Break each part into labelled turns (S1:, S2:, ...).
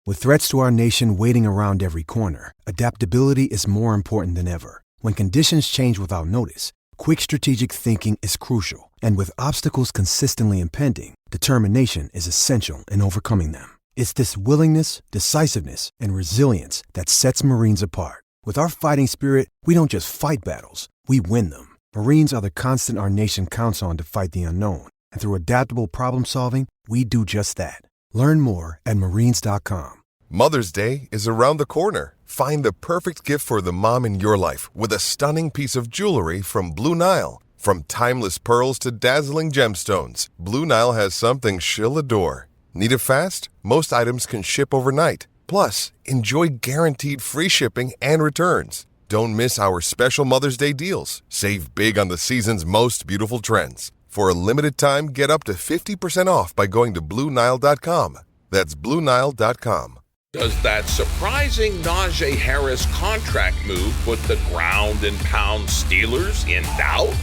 S1: With threats to our nation waiting around every corner, adaptability is more important than ever. When conditions change without notice, quick strategic thinking is crucial. And with obstacles consistently impending, determination is essential in overcoming them. It's this willingness, decisiveness, and resilience that sets Marines apart. With our fighting spirit, we don't just fight battles, we win them. Marines are the constant our nation counts on to fight the unknown. And through adaptable problem solving, we do just that. Learn more at Marines.com.
S2: Mother's Day is around the corner. Find the perfect gift for the mom in your life with a stunning piece of jewelry from Blue Nile. From timeless pearls to dazzling gemstones, Blue Nile has something she'll adore. Need it fast? Most items can ship overnight. Plus, enjoy guaranteed free shipping and returns. Don't miss our special Mother's Day deals. Save big on the season's most beautiful trends. For a limited time, get up to 50% off by going to BlueNile.com. That's BlueNile.com.
S3: Does that surprising Najee Harris contract move put the ground and pound Steelers in doubt?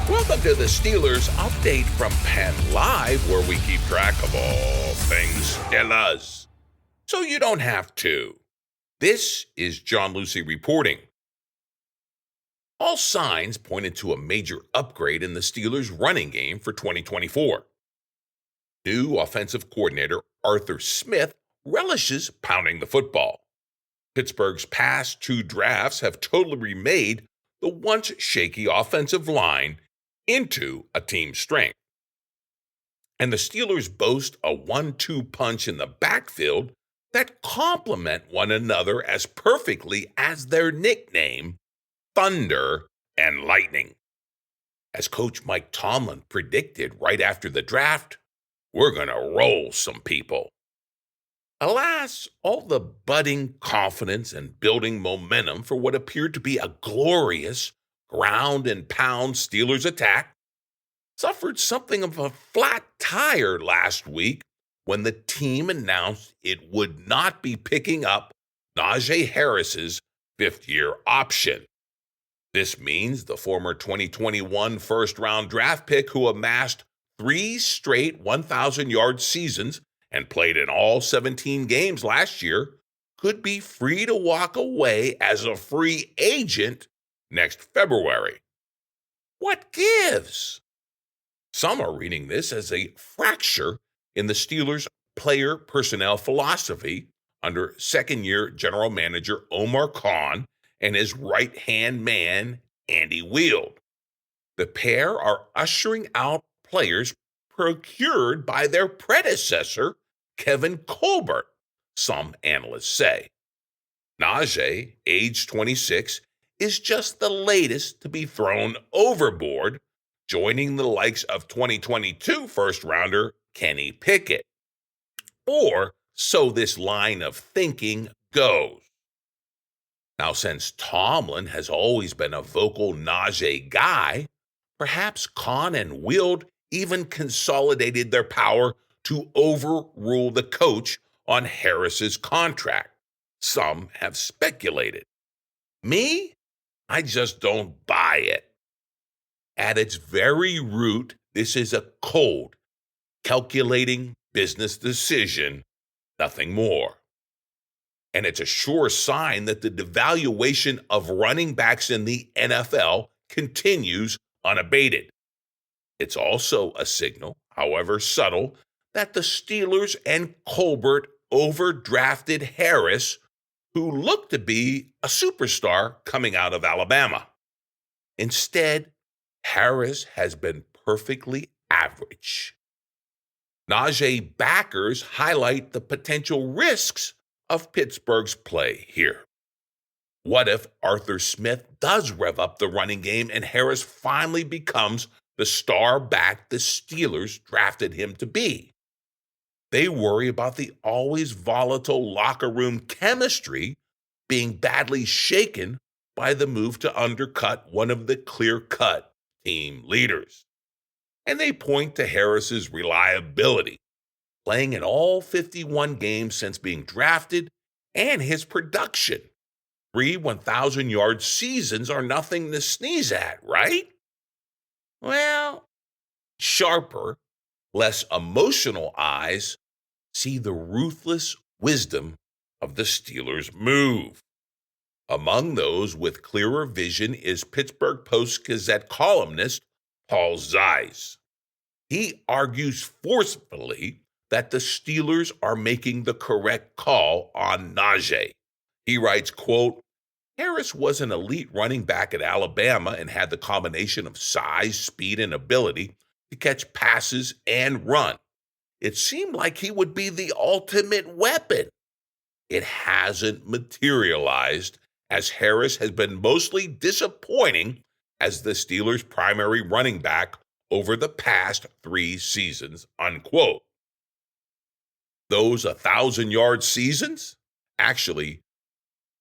S3: Welcome to the Steelers update from PennLive, where we keep track of all things Steelers, so you don't have to. This is John Lucy reporting. All signs pointed to a major upgrade in the Steelers' running game for 2024. New offensive coordinator Arthur Smith relishes pounding the football. Pittsburgh's past two drafts have totally remade the once shaky offensive line into a team strength. And the Steelers boast a 1-2 punch in the backfield that complement one another as perfectly as their nickname, Thunder and Lightning. As Coach Mike Tomlin predicted right after the draft, we're going to roll some people. Alas, all the budding confidence and building momentum for what appeared to be a glorious ground and pound Steelers attack suffered something of a flat tire last week when the team announced it would not be picking up Najee Harris's fifth-year option. This means the former 2021 first-round draft pick who amassed 3 straight 1,000-yard seasons and played in all 17 games last year could be free to walk away as a free agent next February. What gives? Some are reading this as a fracture in the Steelers' player personnel philosophy under second-year general manager Omar Khan and his right-hand man, Andy Weald. The pair are ushering out players procured by their predecessor, Kevin Colbert, some analysts say. Najee, age 26, is just the latest to be thrown overboard, joining the likes of 2022 first-rounder Kenny Pickett. Or so this line of thinking goes. Now, since Tomlin has always been a vocal Najee guy, perhaps Khan and Weald even consolidated their power to overrule the coach on Harris's contract. Some have speculated. Me? I just don't buy it. At its very root, this is a cold, calculating business decision, nothing more. And it's a sure sign that the devaluation of running backs in the NFL continues unabated. It's also a signal, however subtle, that the Steelers and Colbert overdrafted Harris, who looked to be a superstar coming out of Alabama. Instead, Harris has been perfectly average. Najee backers highlight the potential risks of Pittsburgh's play here. What if Arthur Smith does rev up the running game and Harris finally becomes the star back the Steelers drafted him to be? They worry about the always volatile locker room chemistry being badly shaken by the move to undercut one of the clear-cut team leaders. And they point to Harris's reliability, playing in all 51 games since being drafted, and his production. 3 1,000-yard seasons are nothing to sneeze at, right? Well, sharper, less emotional eyes see the ruthless wisdom of the Steelers' move. Among those with clearer vision is Pittsburgh Post-Gazette columnist Paul Zeiss. He argues forcefully that the Steelers are making the correct call on Najee. He writes, quote, Harris was an elite running back at Alabama and had the combination of size, speed, and ability to catch passes and run. It seemed like he would be the ultimate weapon. It hasn't materialized, as Harris has been mostly disappointing as the Steelers' primary running back over the past 3 seasons, unquote. Those 1,000-yard seasons? Actually,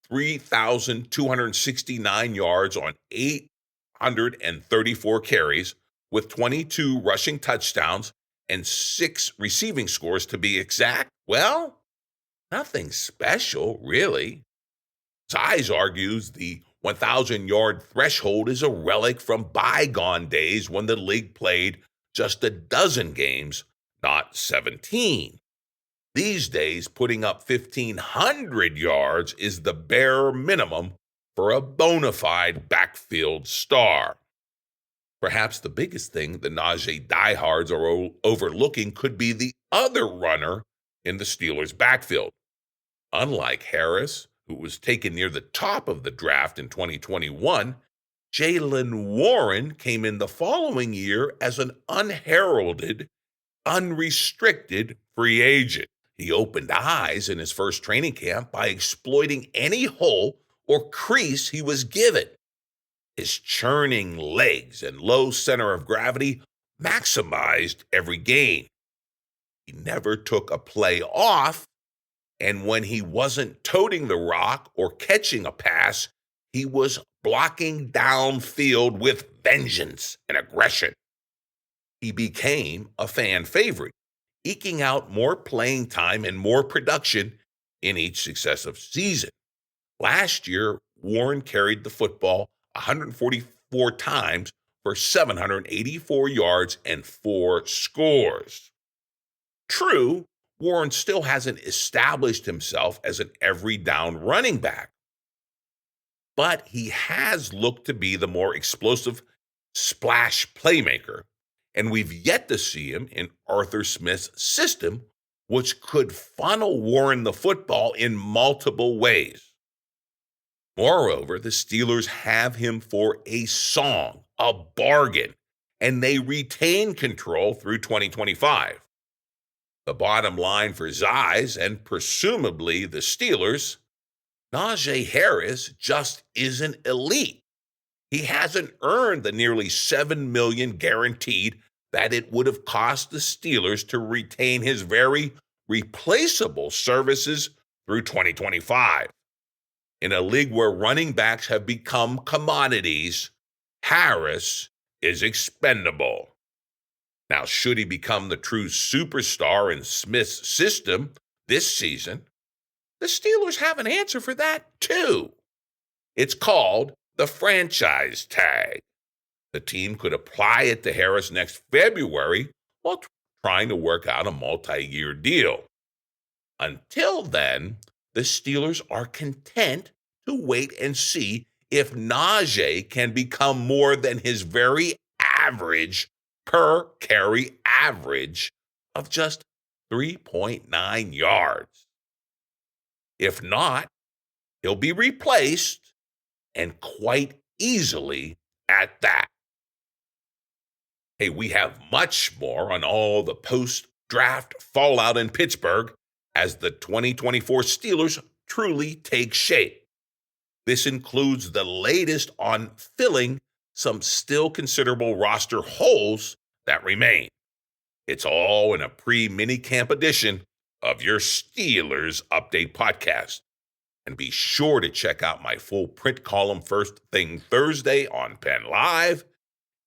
S3: 3,269 yards on 834 carries, with 22 rushing touchdowns and 6 receiving scores to be exact. Well, nothing special, really. Zeiss argues the 1,000-yard threshold is a relic from bygone days when the league played just a dozen games, not 17. These days, putting up 1,500 yards is the bare minimum for a bona fide backfield star. Perhaps the biggest thing the Najee diehards are overlooking could be the other runner in the Steelers' backfield. Unlike Harris, who was taken near the top of the draft in 2021, Jaylen Warren came in the following year as an unheralded, unrestricted free agent. He opened eyes in his first training camp by exploiting any hole or crease he was given. His churning legs and low center of gravity maximized every gain. He never took a play off, and when he wasn't toting the rock or catching a pass, he was blocking downfield with vengeance and aggression. He became a fan favorite, eking out more playing time and more production in each successive season. Last year, Warren carried the football 144 times for 784 yards and 4 scores. True, Warren still hasn't established himself as an every down running back, but he has looked to be the more explosive splash playmaker, and we've yet to see him in Arthur Smith's system, which could funnel Warren the football in multiple ways. Moreover, the Steelers have him for a song, a bargain, and they retain control through 2025. The bottom line for Zeiss and presumably the Steelers, Najee Harris just isn't elite. He hasn't earned the nearly $7 million guaranteed that it would have cost the Steelers to retain his very replaceable services through 2025. In a league where running backs have become commodities, Harris is expendable. Now, should he become the true superstar in Smith's system this season, the Steelers have an answer for that too. It's called the franchise tag. The team could apply it to Harris next February while trying to work out a multi-year deal. Until then, the Steelers are content to wait and see if Najee can become more than his very average per carry average of just 3.9 yards. If not, he'll be replaced, and quite easily at that. Hey, we have much more on all the post-draft fallout in Pittsburgh as the 2024 Steelers truly take shape. This includes the latest on filling some still considerable roster holes that remain. It's all in a pre-minicamp edition of your Steelers Update podcast. And be sure to check out my full print column first thing Thursday on PennLive.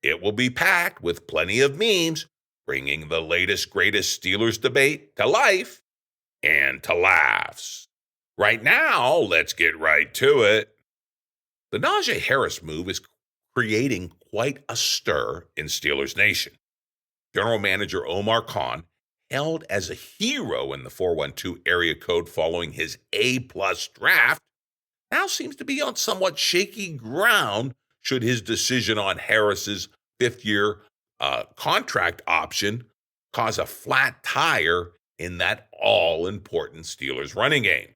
S3: It will be packed with plenty of memes, bringing the latest, greatest Steelers debate to life and to laughs. Right now, let's get right to it. The Najee Harris move is creating quite a stir in Steelers Nation. General Manager Omar Khan hailed as a hero in the 412 area code following his A-plus draft, now seems to be on somewhat shaky ground should his decision on Harris's fifth-year contract option cause a flat tire in that all-important Steelers running game.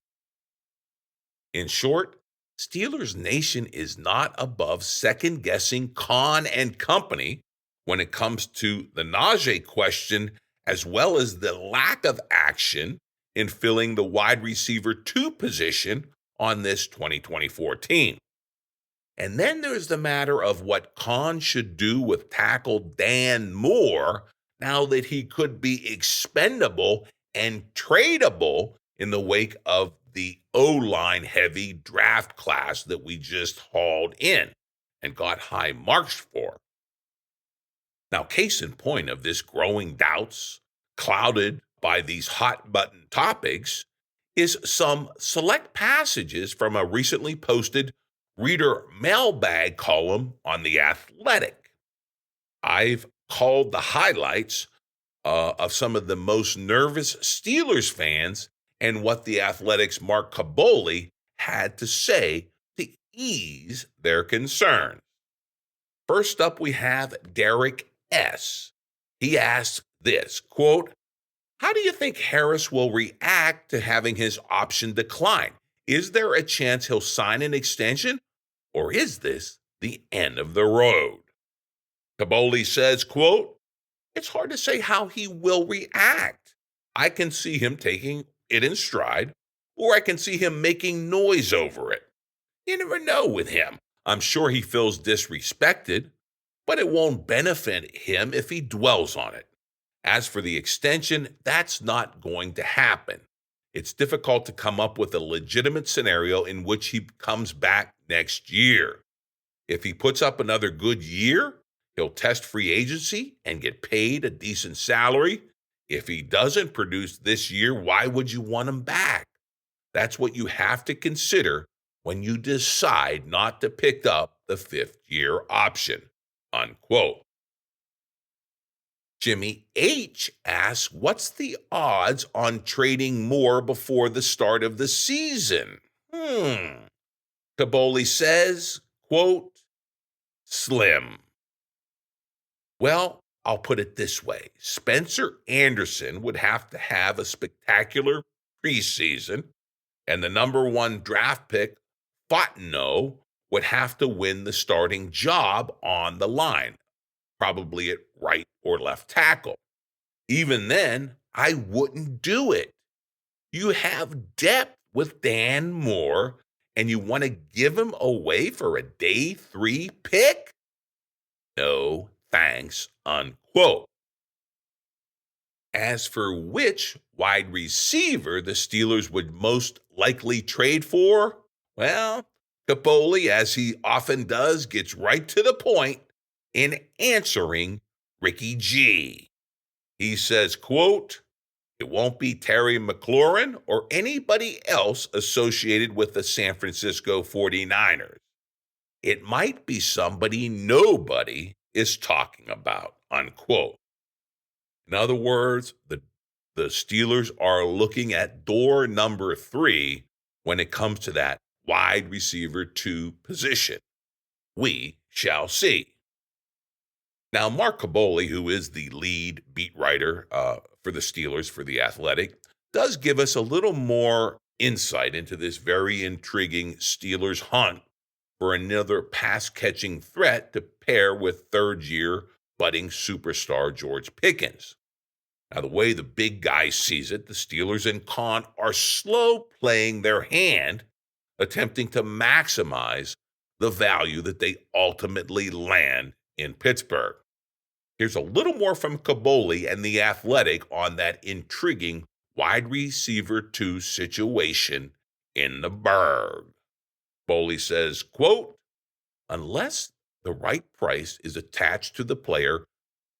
S3: In short, Steelers Nation is not above second-guessing Khan and company when it comes to the Najee question, as well as the lack of action in filling the wide receiver 2 position on this 2024 team. And then there's the matter of what Khan should do with tackle Dan Moore now that he could be expendable and tradable in the wake of the O-line heavy draft class that we just hauled in and got high marks for. Now, case in point of this growing doubts, clouded by these hot button topics, is some select passages from a recently posted reader mailbag column on The Athletic. I've called the highlights of some of the most nervous Steelers fans and what The Athletic's Mark Kaboly had to say to ease their concerns. First up, we have Derek S. He asks this, quote, "How do you think Harris will react to having his option decline? Is there a chance he'll sign an extension, or is this the end of the road?" Kaboly says, quote, "It's hard to say how he will react. I can see him taking it in stride, or I can see him making noise over it. You never know with him. I'm sure he feels disrespected, but it won't benefit him if he dwells on it. As for the extension, that's not going to happen. It's difficult to come up with a legitimate scenario in which he comes back next year. If he puts up another good year, he'll test free agency and get paid a decent salary. If he doesn't produce this year, why would you want him back? That's what you have to consider when you decide not to pick up the fifth-year option," unquote. Jimmy H. asks, what's the odds on trading Moore before the start of the season? Kaboly says, quote, "Slim." Well, I'll put it this way. Spencer Anderson would have to have a spectacular preseason, and the number 1 draft pick, Fontenot, would have to win the starting job on the line, probably at right or left tackle. Even then, I wouldn't do it. You have depth with Dan Moore, and you want to give him away for a day 3 pick? No, thanks, unquote. As for which wide receiver the Steelers would most likely trade for, well, Kaboly, as he often does, gets right to the point in answering Ricky G. He says, quote, "It won't be Terry McLaurin or anybody else associated with the San Francisco 49ers. It might be somebody nobody is talking about," unquote. In other words, the Steelers are looking at door number 3 when it comes to that wide receiver 2 position. We shall see. Now, Mark Kaboly, who is the lead beat writer for the Steelers for The Athletic, does give us a little more insight into this very intriguing Steelers hunt for another pass-catching threat to pair with third-year budding superstar George Pickens. Now, the way the big guy sees it, the Steelers and Khan are slow playing their hand, attempting to maximize the value that they ultimately land in Pittsburgh. Here's a little more from Kaboly and The Athletic on that intriguing wide receiver 2 situation in the Burgh. Kaboly says, quote, "Unless the right price is attached to the player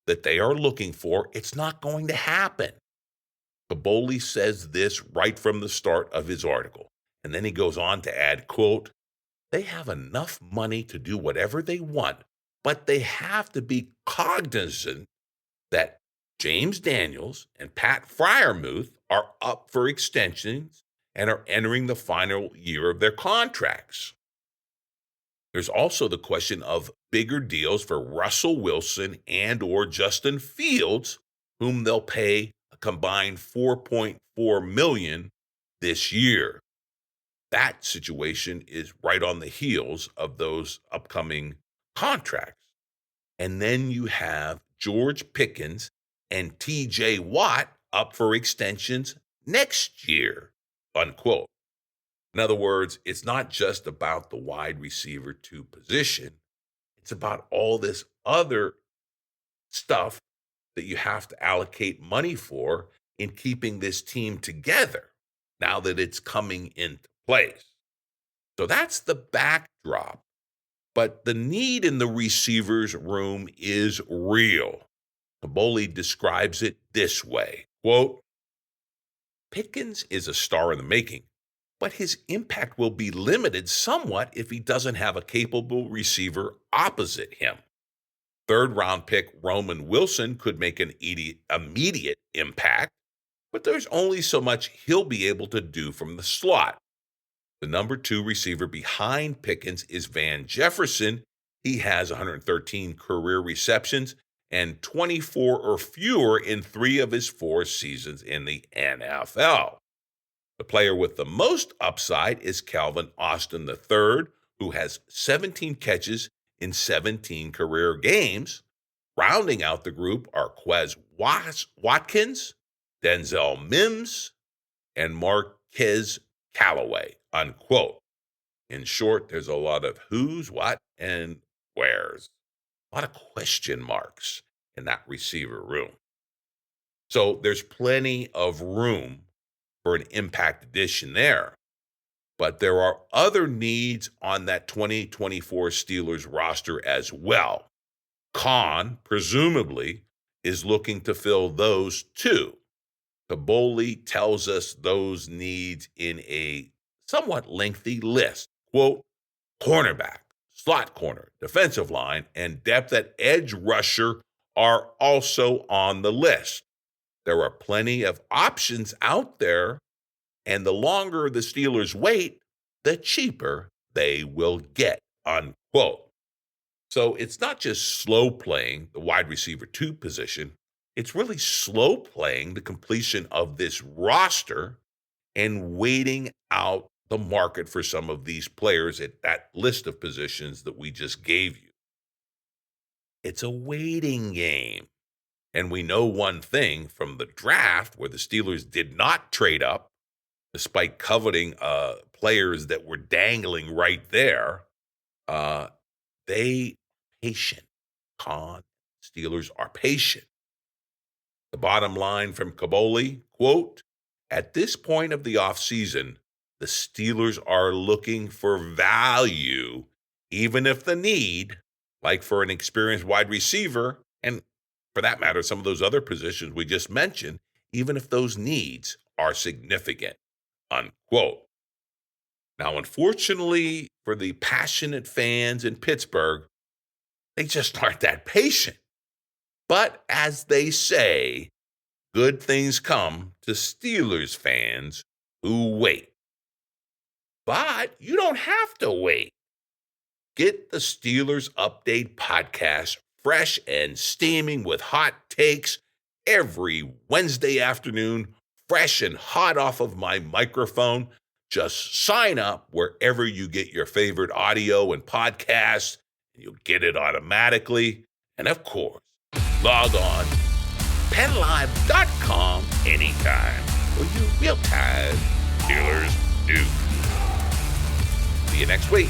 S3: that they are looking for, it's not going to happen." Kaboly says this right from the start of his article. And then he goes on to add, quote, "They have enough money to do whatever they want, but they have to be cognizant that James Daniels and Pat Freiermuth are up for extensions and are entering the final year of their contracts. There's also the question of bigger deals for Russell Wilson and or Justin Fields, whom they'll pay a combined $4.4 million this year. That situation is right on the heels of those upcoming contracts. And then you have George Pickens and TJ Watt up for extensions next year, unquote. In other words, it's not just about the wide receiver 2 position. It's about all this other stuff that you have to allocate money for in keeping this team together now that it's coming into place. So that's the backdrop. But the need in the receivers room is real. Colbert describes it this way, quote, Pickens is a star in the making, but his impact will be limited somewhat if he doesn't have a capable receiver opposite him. Third-round pick Roman Wilson could make an immediate impact, but there's only so much he'll be able to do from the slot. The number 2 receiver behind Pickens is Van Jefferson. He has 113 career receptions and 24 or fewer in 3 of his 4 seasons in the NFL. The player with the most upside is Calvin Austin III, who has 17 catches in 17 career games. Rounding out the group are Quez Watkins, Denzel Mims, and Marquez Callaway, unquote. In short, there's a lot of who's, what, and where's. A lot of question marks in that receiver room. So there's plenty of room for an impact addition there. But there are other needs on that 2024 Steelers roster as well. Khan, presumably, is looking to fill those too. Colbert tells us those needs in a somewhat lengthy list. Quote, cornerback, slot corner, defensive line, and depth at edge rusher are also on the list. There are plenty of options out there, and the longer the Steelers wait, the cheaper they will get, unquote. So it's not just slow playing the wide receiver 2 position. It's really slow playing the completion of this roster and waiting out the market for some of these players at that list of positions that we just gave you. It's a waiting game. And we know one thing from the draft where the Steelers did not trade up, despite coveting players that were dangling right there. They patient. Steelers are patient. The bottom line from Colbert, quote, at this point of the offseason, the Steelers are looking for value, even if the need, like for an experienced wide receiver, and for that matter, some of those other positions we just mentioned, even if those needs are significant, unquote. Now, unfortunately for the passionate fans in Pittsburgh, they just aren't that patient. But as they say, good things come to Steelers fans who wait. But you don't have to wait. Get the Steelers Update podcast fresh and steaming with hot takes every Wednesday afternoon, fresh and hot off of my microphone. Just sign up wherever you get your favorite audio and podcasts, and you'll get it automatically. And of course, log on PennLive.com anytime for your real-time Steelers news. See you next week.